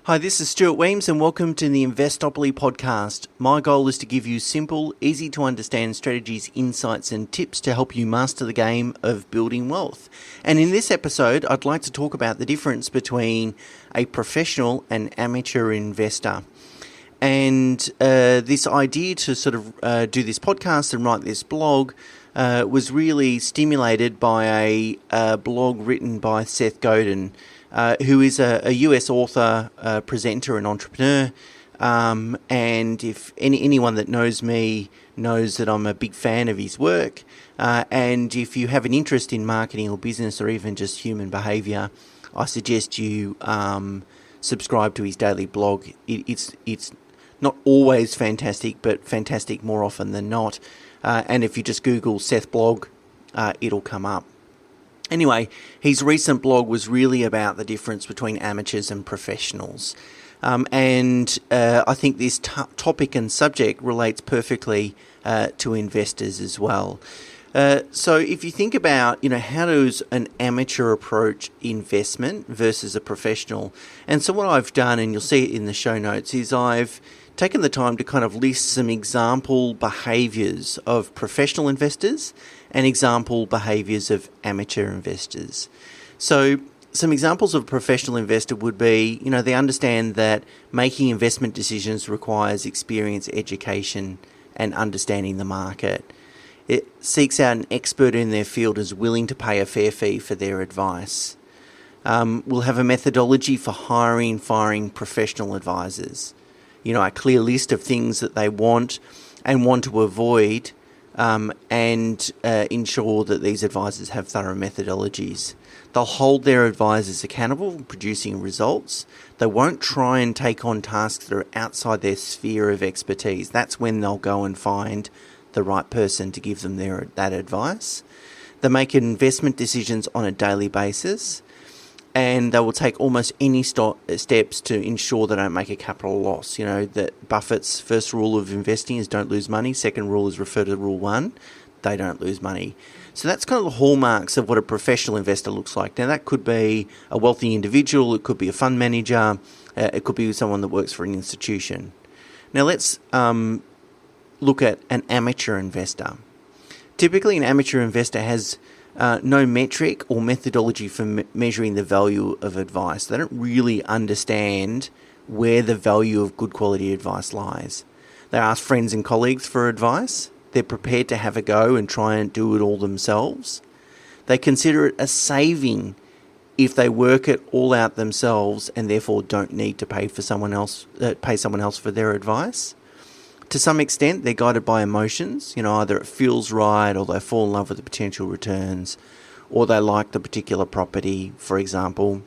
Hi, this is Stuart Weems and welcome to the Investopoly podcast. My goal is to give you simple, easy to understand strategies, insights and tips to help you master the game of building wealth. And in this episode, I'd like to talk about the difference between a professional and amateur investor. And this idea to sort of do this podcast and write this blog was really stimulated by a blog written by Seth Godin, who is a US author, presenter and entrepreneur. And if anyone that knows me knows that I'm a big fan of his work. And if you have an interest in marketing or business or even just human behaviour, I suggest you subscribe to his daily blog. It's not always fantastic, but fantastic more often than not. And if you just Google Seth blog, it'll come up. Anyway, his recent blog was really about the difference between amateurs and professionals. And I think this topic and subject relates perfectly to investors as well. So if you think about, how does an amateur approach investment versus a professional? And so what I've done, and you'll see it in the show notes, is I've taken the time to kind of list some example behaviours of professional investors and example behaviours of amateur investors. So some examples of a professional investor would be, they understand that making investment decisions requires experience, education and understanding the market. It seeks out an expert in their field who's willing to pay a fair fee for their advice. We'll have a methodology for hiring and firing professional advisors. A clear list of things that they want and want to avoid, and ensure that these advisors have thorough methodologies. They'll hold their advisors accountable for producing results. They won't try and take on tasks that are outside their sphere of expertise. That's when they'll go and find the right person to give them that advice. They make investment decisions on a daily basis, and they will take almost any steps to ensure they don't make a capital loss. That Buffett's first rule of investing is don't lose money. Second rule is refer to rule 1. They don't lose money. So that's kind of the hallmarks of what a professional investor looks like. Now, that could be a wealthy individual. It could be a fund manager. It could be someone that works for an institution. Now, let's look at an amateur investor. Typically, an amateur investor has no metric or methodology for measuring the value of advice. They don't really understand where the value of good quality advice lies. They ask friends and colleagues for advice. They're prepared to have a go and try and do it all themselves. They consider it a saving if they work it all out themselves and therefore don't need to pay someone else for their advice. To some extent, they're guided by emotions. Either it feels right, or they fall in love with the potential returns, or they like the particular property, for example.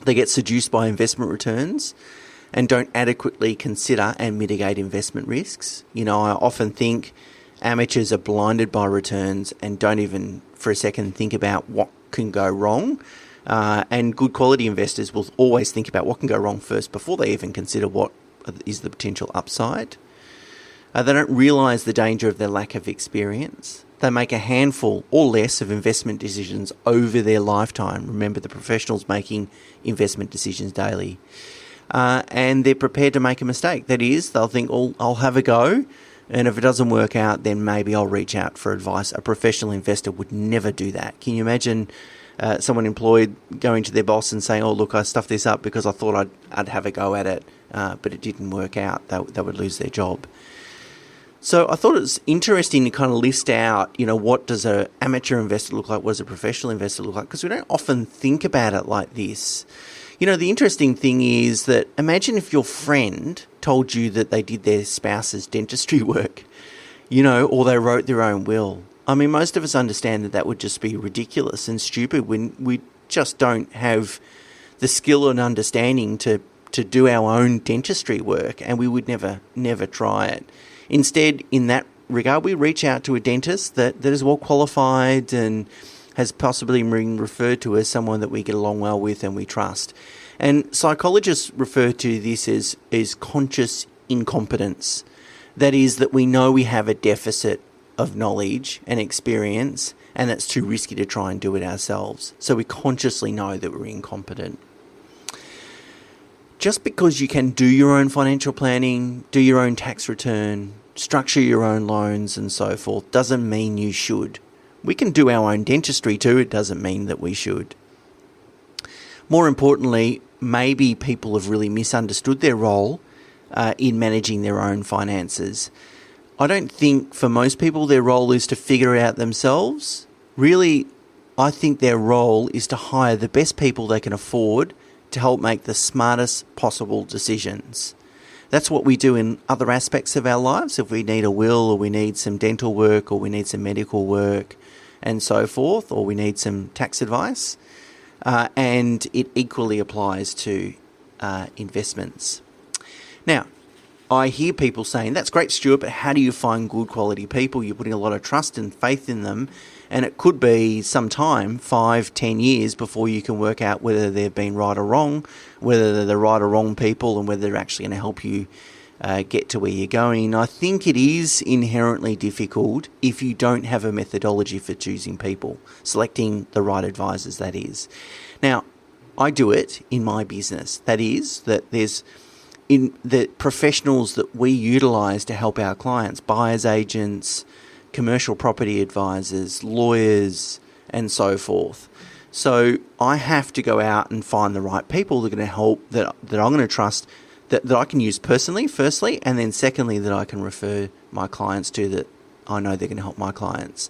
They get seduced by investment returns and don't adequately consider and mitigate investment risks. I often think amateurs are blinded by returns and don't even for a second think about what can go wrong. And good quality investors will always think about what can go wrong first before they even consider what is the potential upside. They don't realise the danger of their lack of experience. They make a handful or less of investment decisions over their lifetime. Remember, the professionals making investment decisions daily. And they're prepared to make a mistake. That is, they'll think, I'll have a go, and if it doesn't work out, then maybe I'll reach out for advice. A professional investor would never do that. Can you imagine someone employed going to their boss and saying, look, I stuffed this up because I thought I'd have a go at it, but it didn't work out. They would lose their job. So I thought it was interesting to kind of list out, what does an amateur investor look like? What does a professional investor look like? Because we don't often think about it like this. The interesting thing is that imagine if your friend told you that they did their spouse's dentistry work, or they wrote their own will. I mean, most of us understand that would just be ridiculous and stupid when we just don't have the skill and understanding to do our own dentistry work, and we would never try it. Instead, in that regard, we reach out to a dentist that is well qualified and has possibly been referred to as someone that we get along well with and we trust. And psychologists refer to this as conscious incompetence. That is, that we know we have a deficit of knowledge and experience, and it's too risky to try and do it ourselves. So we consciously know that we're incompetent. just because you can do your own financial planning, do your own tax return, structure your own loans and so forth, doesn't mean you should. We can do our own dentistry too. It doesn't mean that we should. More importantly, maybe people have really misunderstood their role in managing their own finances. I don't think for most people their role is to figure it out themselves. Really, I think their role is to hire the best people they can afford to help make the smartest possible decisions. That's what we do in other aspects of our lives. If we need a will, or we need some dental work, or we need some medical work and so forth, or we need some tax advice, and it equally applies to investments. Now, I hear people saying, that's great, Stuart, but how do you find good quality people? You're putting a lot of trust and faith in them, and it could be some time, 5-10 years, before you can work out whether they've been right or wrong, whether they're the right or wrong people, and whether they're actually going to help you get to where you're going. I think it is inherently difficult if you don't have a methodology for choosing people, selecting the right advisors, that is. Now, I do it in my business. That is, that there's in the professionals that we utilise to help our clients, buyers agents, commercial property advisors, lawyers, and so forth. So I have to go out and find the right people that are going to help, that I'm going to trust, that I can use personally, firstly, and then secondly, that I can refer my clients to, that I know they're going to help my clients.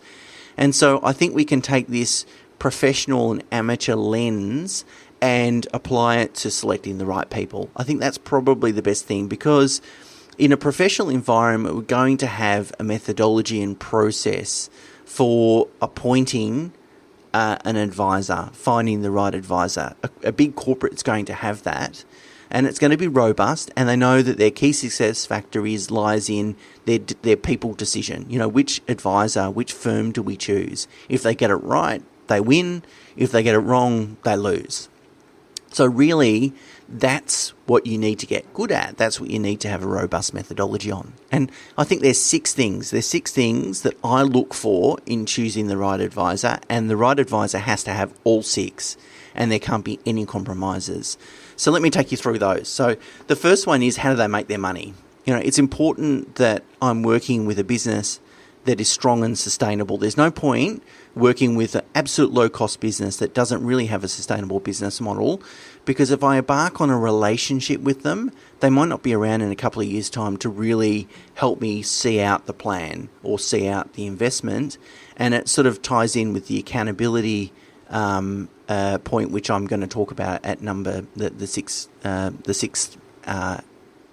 And so I think we can take this professional and amateur lens and apply it to selecting the right people. I think that's probably the best thing, because in a professional environment, we're going to have a methodology and process for appointing an advisor, finding the right advisor. A big corporate's going to have that, and it's going to be robust, and they know that their key success factor lies in their people decision. You know, which advisor, which firm do we choose? If they get it right, they win. If they get it wrong, they lose. So really, that's what you need to get good at. That's what you need to have a robust methodology on. And I think there's 6 things. There's 6 things that I look for in choosing the right advisor, and the right advisor has to have all 6, and there can't be any compromises. So let me take you through those. So the first one is, how do they make their money? You know, it's important that I'm working with a business that is strong and sustainable. There's no point working with an absolute low-cost business that doesn't really have a sustainable business model, because if I embark on a relationship with them, they might not be around in a couple of years' time to really help me see out the plan or see out the investment. And it sort of ties in with the accountability point, which I'm going to talk about at the sixth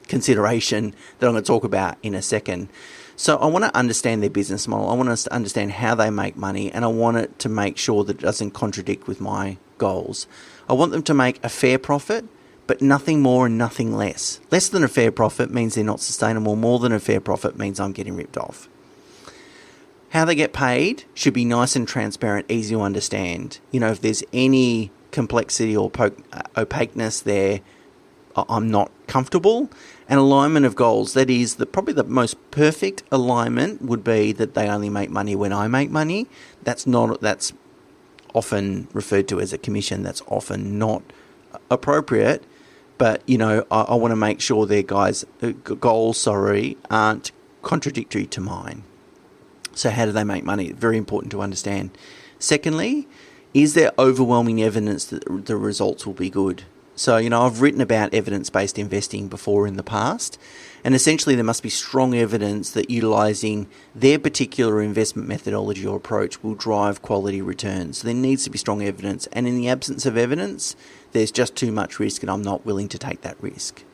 consideration that I'm going to talk about in a second. So I want to understand their business model. I want us to understand how they make money, and I want it to make sure that it doesn't contradict with my goals. I want them to make a fair profit, but nothing more and nothing less. Less than a fair profit means they're not sustainable. More than a fair profit means I'm getting ripped off. How they get paid should be nice and transparent, easy to understand. You know, if there's any complexity or opaqueness there, I'm not comfortable. And alignment of goals, that is, probably the most perfect alignment would be that they only make money when I make money. That's often referred to as a commission. That's often not appropriate. But, you know, I want to make sure their goals aren't contradictory to mine. So how do they make money? Very important to understand. Secondly, is there overwhelming evidence that the results will be good? So, you know, I've written about evidence-based investing before in the past, and essentially there must be strong evidence that utilising their particular investment methodology or approach will drive quality returns. So there needs to be strong evidence, and in the absence of evidence, there's just too much risk, and I'm not willing to take that risk.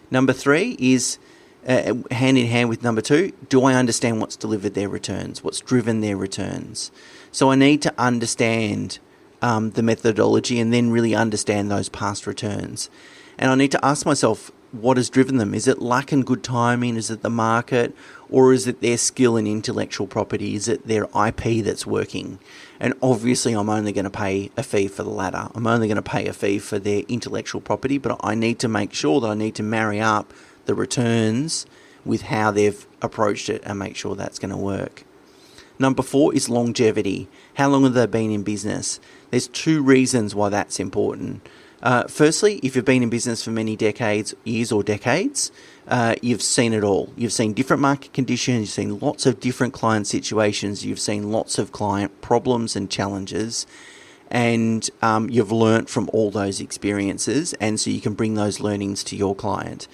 Number 3 is, hand in hand with number 2, do I understand what's delivered their returns, what's driven their returns? So I need to understand the methodology and then really understand those past returns. And I need to ask myself, what has driven them? Is it luck and good timing? Is it the market? Or is it their skill in intellectual property? Is it their IP that's working? And obviously I'm only going to pay a fee for the latter. I'm only going to pay a fee for their intellectual property, but I need to make sure that I need to marry up the returns with how they've approached it and make sure that's going to work. Number 4 is longevity. How long have they been in business? There's 2 reasons why that's important. Firstly, if you've been in business for many years or decades, you've seen it all. You've seen different market conditions, you've seen lots of different client situations, you've seen lots of client problems and challenges, and you've learnt from all those experiences, and so you can bring those learnings to your client.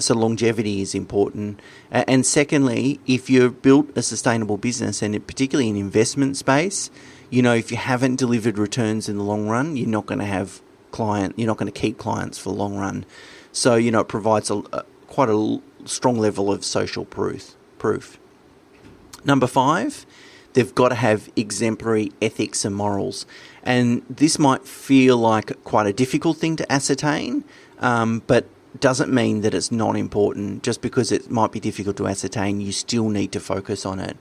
So longevity is important. And secondly, if you've built a sustainable business, and particularly in investment space, if you haven't delivered returns in the long run, you're not going to keep clients for the long run. So, it provides quite a strong level of social proof. Number 5, they've got to have exemplary ethics and morals. And this might feel like quite a difficult thing to ascertain, but doesn't mean that it's not important. Just because it might be difficult to ascertain, you still need to focus on it.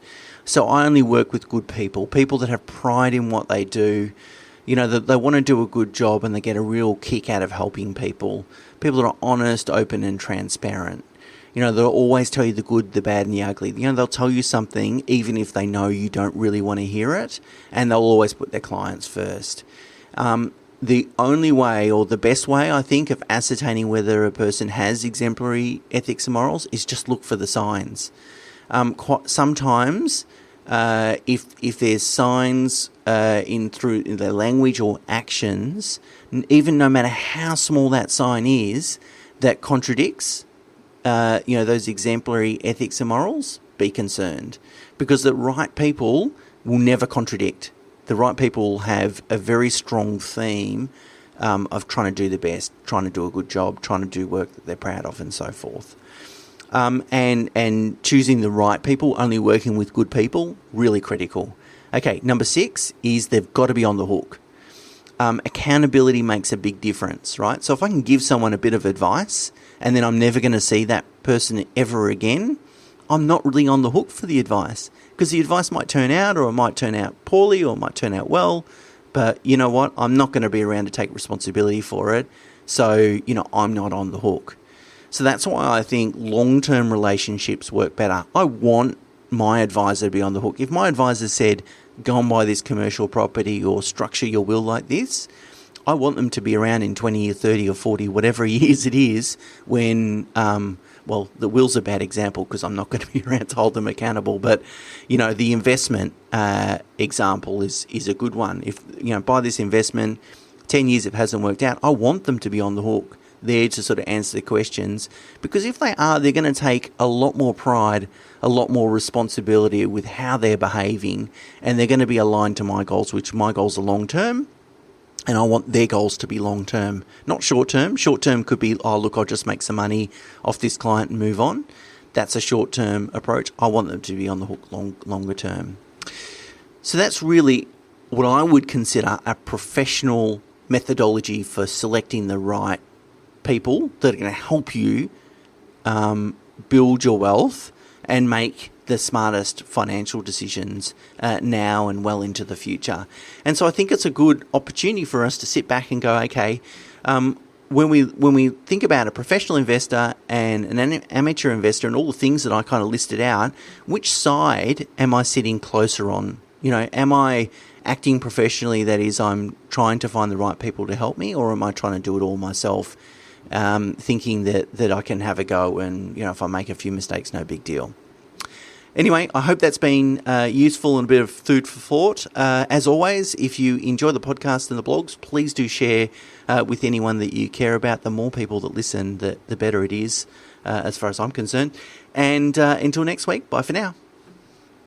So I only work with good people that have pride in what they do. That they want to do a good job and they get a real kick out of helping people that are honest, open and transparent. They'll always tell you the good, the bad and the ugly. They'll tell you something even if they know you don't really want to hear it, and they'll always put their clients first. The only way, or the best way, I think, of ascertaining whether a person has exemplary ethics and morals is just look for the signs. Sometimes, if there's signs in their language or actions, even no matter how small that sign is, that contradicts, those exemplary ethics and morals, be concerned, because the right people will never contradict. The right people have a very strong theme of trying to do the best, trying to do a good job, trying to do work that they're proud of, and so forth. And choosing the right people, only working with good people, really critical. Okay, number 6 is they've got to be on the hook. Accountability makes a big difference, right? So if I can give someone a bit of advice and then I'm never going to see that person ever again, I'm not really on the hook for the advice, because the advice might turn out, or it might turn out poorly, or it might turn out well, but you know what? I'm not going to be around to take responsibility for it, so, I'm not on the hook. So that's why I think long-term relationships work better. I want my advisor to be on the hook. If my advisor said, go and buy this commercial property or structure your will like this, I want them to be around in 20 or 30 or 40, whatever years it is, when, the will's a bad example because I'm not going to be around to hold them accountable, but, the investment example is a good one. If, buy this investment, 10 years it hasn't worked out, I want them to be on the hook there to sort of answer the questions, because if they are, they're going to take a lot more pride, a lot more responsibility with how they're behaving, and they're going to be aligned to my goals, which my goals are long-term. And I want their goals to be long-term, not short-term. Short-term could be, I'll just make some money off this client and move on. That's a short-term approach. I want them to be on the hook longer term. So that's really what I would consider a professional methodology for selecting the right people that are going to help you build your wealth and make the smartest financial decisions now and well into the future. And so I think it's a good opportunity for us to sit back and go, okay, when we think about a professional investor and an amateur investor and all the things that I kind of listed out, which side am I sitting closer on? Am I acting professionally, that is, I'm trying to find the right people to help me, or am I trying to do it all myself, thinking that I can have a go and, if I make a few mistakes, no big deal. Anyway, I hope that's been useful and a bit of food for thought. As always, if you enjoy the podcast and the blogs, please do share with anyone that you care about. The more people that listen, the better it is, as far as I'm concerned. And until next week, bye for now.